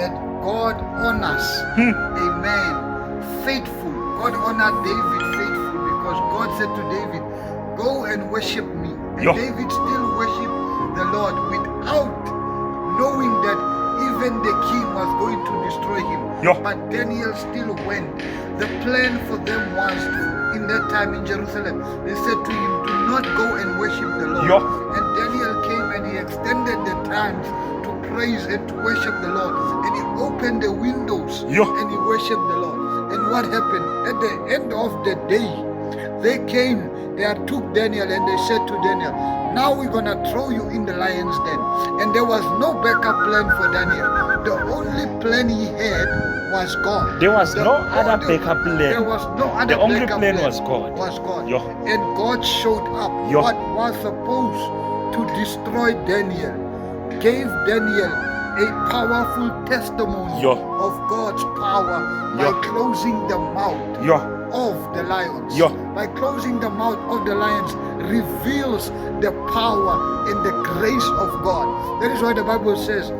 that God honors a man faithful. God honored David faithful because God said to David, go and worship me. And David still worshiped the Lord without knowing that even the king was going to destroy him. But Daniel still went. The plan for them was, in that time in Jerusalem, they said to him, do not go and worship the Lord. And Daniel came and he extended the times to praise and to worship the Lord. And he opened the windows and he worshiped the Lord. And what happened? At the end of the day, they came, they took Daniel and they said to Daniel, now we're going to throw you in the lion's den. And there was no backup plan for Daniel. The only plan he had was God. There was no other backup plan. There was no other The only backup plan was God. And God showed up. What was supposed to destroy Daniel gave Daniel a powerful testimony of God's power by closing the mouth of the lions. By closing the mouth of the lions reveals the power and the grace of God. That is why the Bible says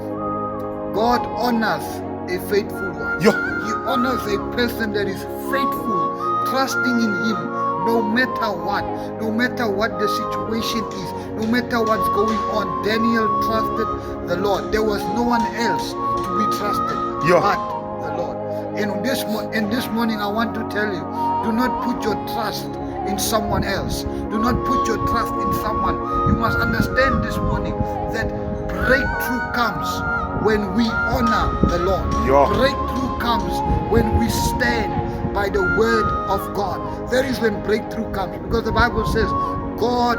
God honors a faithful one. He honors a person that is faithful, trusting in him no matter what the situation is, no matter what's going on. Daniel trusted the Lord. There was no one else to be trusted but the Lord. And this morning I want to tell you, do not put your trust in someone else. Do not put your trust in someone. You must understand this morning that breakthrough comes when we honor the Lord. Breakthrough comes when we stand by the word of God. That is when breakthrough comes, because the Bible says God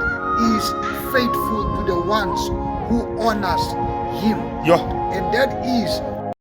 is faithful to the ones who honors him. And that is